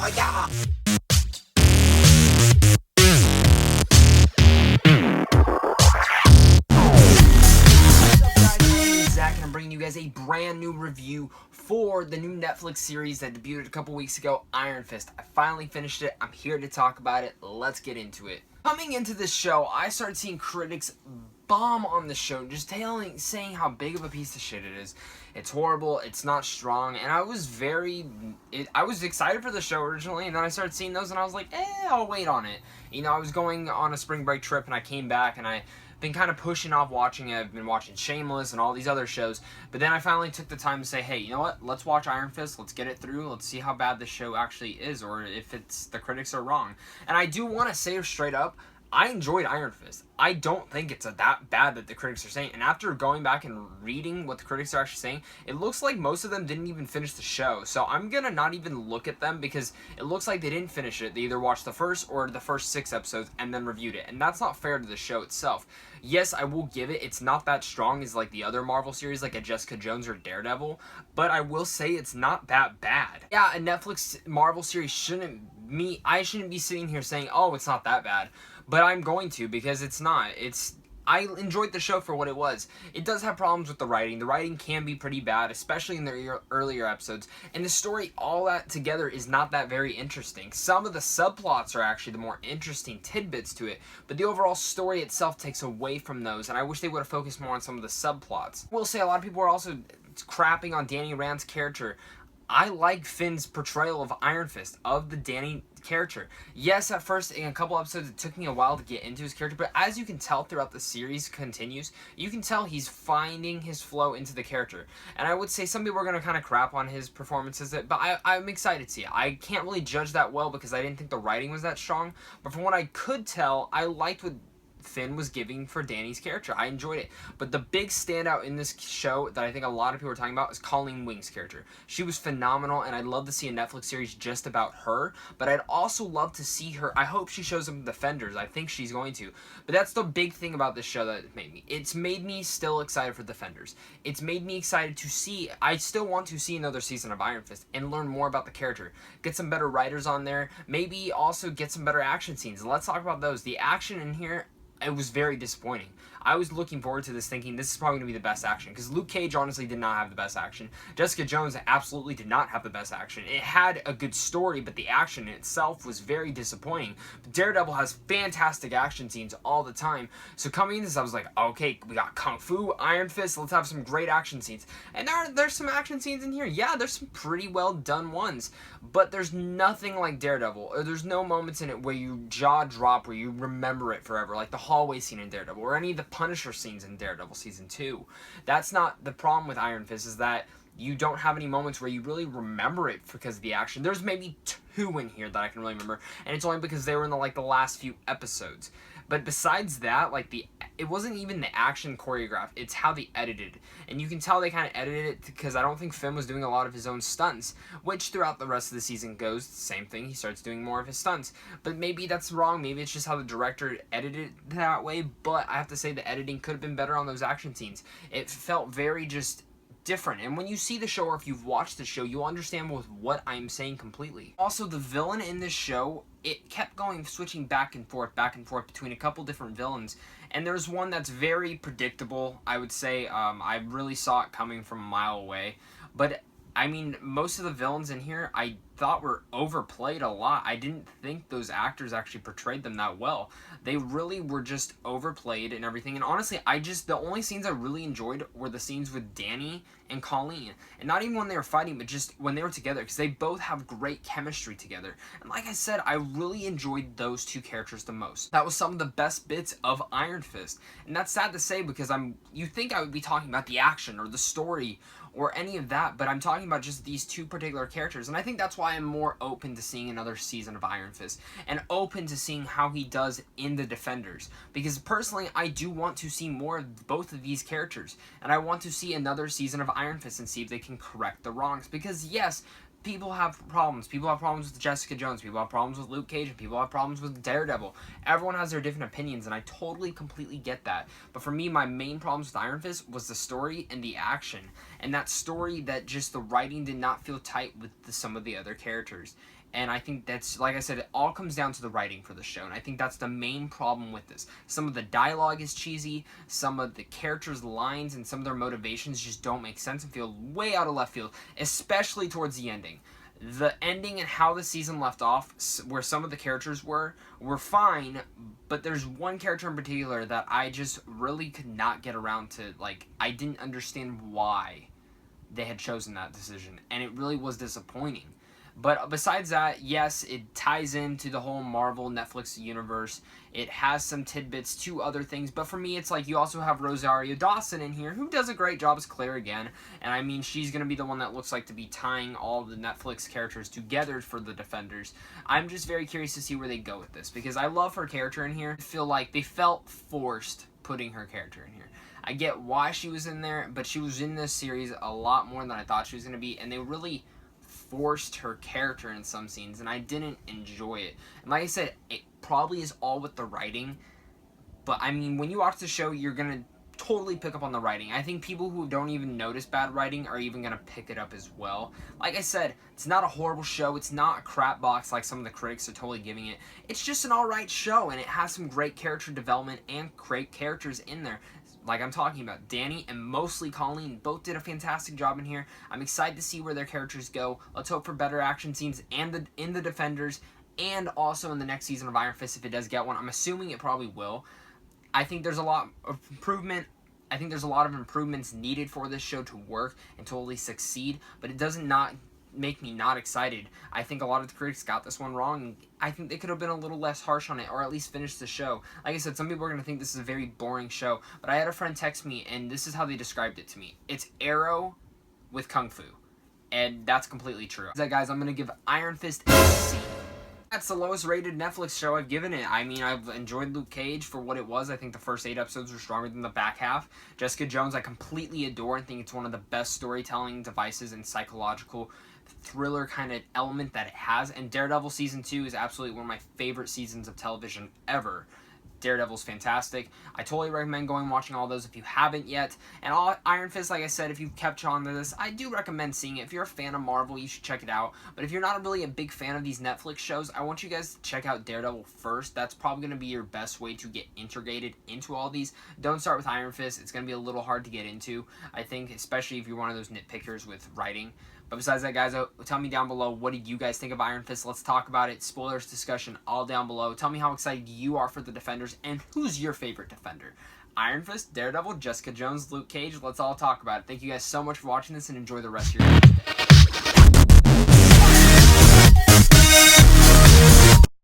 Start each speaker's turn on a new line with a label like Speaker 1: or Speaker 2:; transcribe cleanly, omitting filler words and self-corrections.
Speaker 1: yeah! Zach, and I'm bringing you guys a brand new review for the new Netflix series that debuted a couple weeks ago, Iron Fist. I finally finished it. I'm here to talk about it. Let's get into it. Coming into this show, I started seeing critics bomb on the show, just saying how big of a piece of shit it is. It's horrible, it's not strong, and I was excited for the show originally, and then I started seeing those, and I was like, I'll wait on it. You know, I was going on a spring break trip, and I came back, and I've been kind of pushing off watching it. I've been watching Shameless and all these other shows, but then I finally took the time to say, hey, you know what? Let's watch Iron Fist. Let's get it through. Let's see how bad the show actually is, or if the critics are wrong. And I do want to say straight up, I enjoyed Iron Fist. I don't think it's that bad that the critics are saying. And after going back and reading what the critics are actually saying, it looks like most of them didn't even finish the show. So I'm going to not even look at them because it looks like they didn't finish it. They either watched the first or the first 6 episodes and then reviewed it. And that's not fair to the show itself. Yes, I will give it. It's not that strong as like the other Marvel series like a Jessica Jones or Daredevil. But I will say it's not that bad. Yeah, a Netflix Marvel series I shouldn't be sitting here saying, oh, it's not that bad. But I'm going to, because it's not. I enjoyed the show for what it was. It does have problems with the writing. The writing can be pretty bad, especially in the earlier episodes. And the story, all that together, is not that very interesting. Some of the subplots are actually the more interesting tidbits to it, but the overall story itself takes away from those, and I wish they would have focused more on some of the subplots. I will say a lot of people are also crapping on Danny Rand's character. I like Finn's portrayal of Iron Fist, of the Danny character. Yes, at first, in a couple episodes, it took me a while to get into his character, but as you can tell throughout the series continues, you can tell he's finding his flow into the character. And I would say some people are going to kind of crap on his performances, but I'm excited to see it. I can't really judge that well because I didn't think the writing was that strong, but from what I could tell, I liked what Finn was giving for Danny's character. I enjoyed it. But the big standout in this show that I think a lot of people are talking about is Colleen Wing's character. She was phenomenal, and I'd love to see a Netflix series just about her, but I'd also love to see her. I hope she shows up in Defenders. I think she's going to. But that's the big thing about this show that it's made me still excited for Defenders. It's made me excited to see. I still want to see another season of Iron Fist and learn more about the character. Get some better writers on there. Maybe also get some better action scenes. Let's talk about those. The action in here, it was very disappointing. I was looking forward to this thinking this is probably going to be the best action, because Luke Cage honestly did not have the best action. Jessica Jones absolutely did not have the best action. It had a good story, but the action itself was very disappointing. But Daredevil has fantastic action scenes all the time. So coming into this, I was like, okay, we got Kung Fu, Iron Fist, let's have some great action scenes. And there's some action scenes in here. Yeah, there's some pretty well done ones, but there's nothing like Daredevil. Or there's no moments in it where you jaw drop, where you remember it forever, like the hallway scene in Daredevil, or any of the Punisher scenes in Daredevil Season 2. That's not the problem with Iron Fist, is that you don't have any moments where you really remember it because of the action. There's maybe 2 in here that I can really remember, and it's only because they were in the last few episodes. But besides that, it wasn't even the action choreographed, it's how they edited. And you can tell they kind of edited it because I don't think Finn was doing a lot of his own stunts, which throughout the rest of the season goes the same thing. He starts doing more of his stunts. But maybe that's wrong. Maybe it's just how the director edited it that way. But I have to say the editing could have been better on those action scenes. It felt very just different. And when you see the show, or if you've watched the show, you'll understand with what I'm saying completely. Also, the villain in this show, it kept switching back and forth between a couple different villains. And there's one that's very predictable, I would say. I really saw it coming from a mile away. But I mean, most of the villains in here I thought were overplayed a lot. I didn't think those actors actually portrayed them that well. They really were just overplayed and everything. And honestly, the only scenes I really enjoyed were the scenes with Danny and Colleen. And not even when they were fighting, but just when they were together, because they both have great chemistry together. And like I said, I really enjoyed those 2 characters the most. That was some of the best bits of Iron Fist. And that's sad to say, because you think I would be talking about the action or the story or any of that, but I'm talking about just these 2 particular characters. And I think that's why I'm more open to seeing another season of Iron Fist, and open to seeing how he does in the Defenders, because personally I do want to see more of both of these characters, and I want to see another season of Iron Fist and see if they can correct the wrongs, because yes, people have problems. People have problems with Jessica Jones. People have problems with Luke Cage. And people have problems with Daredevil. Everyone has their different opinions, and I totally, completely get that. But for me, my main problems with Iron Fist was the story and the action. And that story, that just the writing did not feel tight with some of the other characters. And I think that's, like I said, it all comes down to the writing for the show. And I think that's the main problem with this. Some of the dialogue is cheesy. Some of the characters' lines and some of their motivations just don't make sense and feel way out of left field, especially towards the ending. The ending and how the season left off, where some of the characters were fine, but there's one character in particular that I just really could not get around to. Like, I didn't understand why they had chosen that decision, and it really was disappointing. But besides that, yes, it ties into the whole Marvel Netflix universe. It has some tidbits to other things, but for me, it's like you also have Rosario Dawson in here, who does a great job as Claire again. And I mean, she's going to be the one that looks like to be tying all the Netflix characters together for the Defenders. I'm just very curious to see where they go with this, because I love her character in here. I feel like they felt forced putting her character in here. I get why she was in there, but she was in this series a lot more than I thought she was going to be, and they really forced her character in some scenes, and I didn't enjoy it. And like I said, it probably is all with the writing, but I mean, when you watch the show, you're going to totally pick up on the writing. I think people who don't even notice bad writing are even going to pick it up as well. Like I said, it's not a horrible show. It's not a crap box like some of the critics are totally giving it. It's just an alright show, and it has some great character development and great characters in there. Like I'm talking about, Danny and mostly Colleen both did a fantastic job in here. I'm excited to see where their characters go. Let's hope for better action scenes and in the Defenders, and also in the next season of Iron Fist if it does get one. I'm assuming it probably will. I think there's a lot of improvement. I think there's a lot of improvements needed for this show to work and totally succeed, but it doesn't not make me not excited. I think a lot of the critics got this one wrong. I think they could have been a little less harsh on it, or at least finish the show. Like I said, some people are going to think this is a very boring show, but I had a friend text me, and this is how they described it to me. It's Arrow with Kung Fu, and that's completely true. So guys, I'm going to give Iron Fist a C. That's the lowest rated Netflix show I've given it. I mean, I've enjoyed Luke Cage for what it was. I think the first 8 episodes were stronger than the back half. Jessica Jones, I completely adore and think it's one of the best storytelling devices and psychological thriller kind of element that it has. And Daredevil Season 2 is absolutely one of my favorite seasons of television ever. Daredevil's fantastic. I totally recommend going and watching all those if you haven't yet. And Iron Fist, like I said, if you've kept on to this, I do recommend seeing it. If you're a fan of Marvel, you should check it out. But if you're not really a big fan of these Netflix shows, I want you guys to check out Daredevil first. That's probably going to be your best way to get integrated into all these. Don't start with Iron Fist. It's going to be a little hard to get into, I think, especially if you're one of those nitpickers with writing. But besides that, guys, tell me down below, what did you guys think of Iron Fist? Let's talk about it. Spoilers discussion all down below. Tell me how excited you are for the Defenders, and who's your favorite Defender? Iron Fist, Daredevil, Jessica Jones, Luke Cage. Let's all talk about it. Thank you guys so much for watching this, and enjoy the rest of your day.